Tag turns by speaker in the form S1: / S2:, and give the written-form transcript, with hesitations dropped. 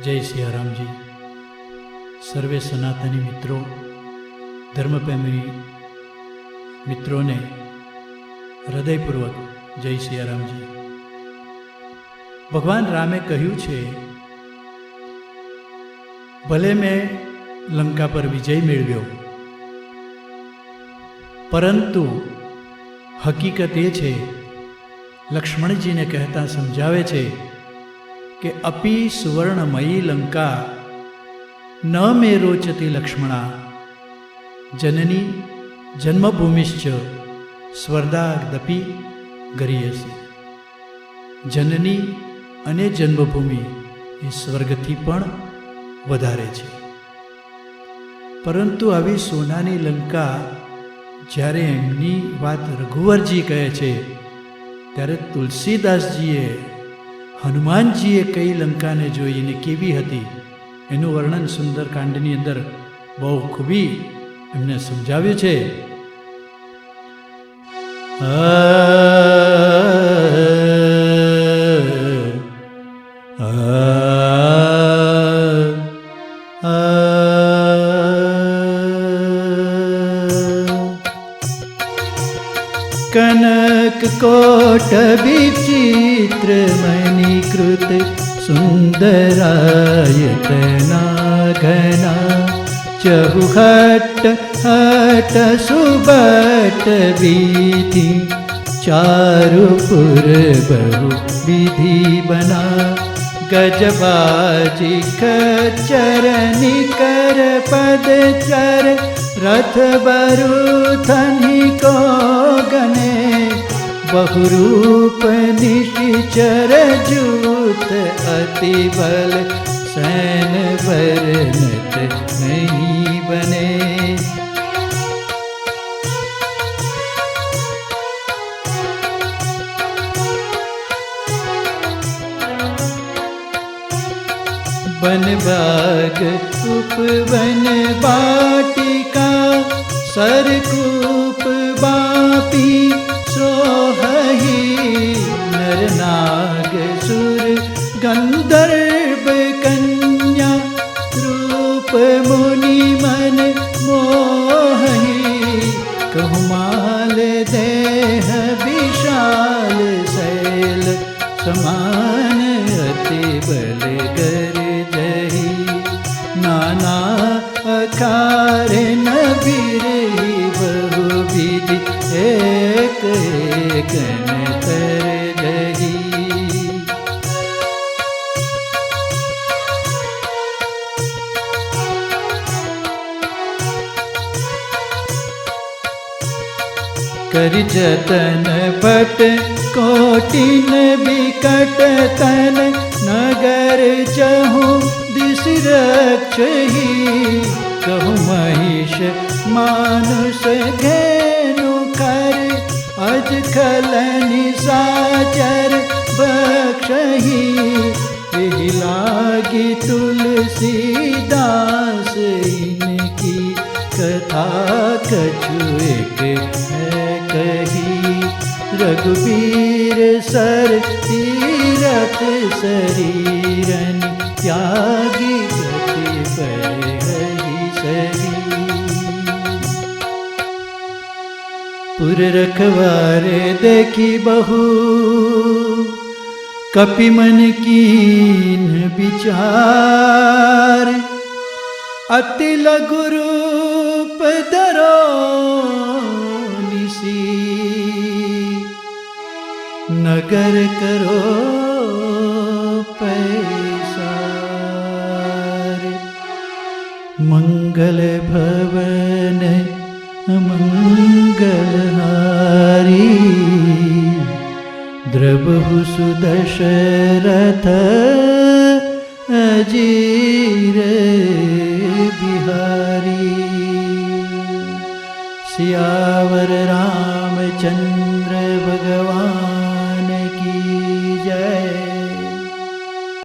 S1: जय सियाराम जी। सर्वे सनातनी मित्रों, धर्मप्रेमी मित्रों ने हृदयपूर्वक जय सियाराम जी। भगवान रामे कह્યું છે, ભલે મેં લંકા પર વિજય મેળવ્યો, પરંતુ હકીકત એ છે, લક્ષ્મણજીને કહેતા સમજાવે છે કે અપી સુવર્ણમયી લંકા ન મે રોચતી લક્ષ્મણા, જનની જન્મભૂમિશ્ચ સ્વર્ગાદપી ગરીયસી. જનની અને જન્મભૂમિ એ સ્વર્ગથી પણ વધારે છે. પરંતુ આવી સોનાની લંકા જ્યારે એમની વાત રઘુવરજી કહે છે, ત્યારે તુલસીદાસજીએ હનુમાનજીએ કઈ લંકાને જોઈને કેવી હતી એનું વર્ણન સુંદરકાંડની અંદર બહુ ખૂબી એમને સમજાવ્યું છે.
S2: कनक कोट विचित्र मणिकृत सुंदरायतना घना, चहुहट हट सुबट विधि चारुपुर बहु विधि बना. गजबाजी खच्चर निकर पद चर, रथ बरुथनि को गने, बहुरूप निशिचर जूत अति बल, सैन वर्णत नहीं बने. वन बाग उपवन बाटिका, सरकूप बापी सोहही, नर नाग सुर गंधर्व कन्या, रूप मुनि मन मोहही. कहुमाल देह विशाल शैल, समान अति बल गर जही. नाना अखार न बिरही बहु विधि, एक एक तर जही. कर जतन पट कोटिन बिकट तन, नगर चहु दिस रक्षही. कहु महिष मानुष घेनु कर, अज खलनि साचर बक्षही. यही लागी तुलसीदास इनकी, कथा कछु एक है कही. रघुबीर सर तीरथ शरीरन, त्यागी गति पर हरि सही. पुर रखवारे देखी बहु, कपि मन कीन विचार. अति लघु रूप धरो निसी, नगर करो पैसार. मंगल भवन मंगलहारी, द्रबहु सुदशरथ अजीर बिहारी. सियावर रामचंद्र भगवान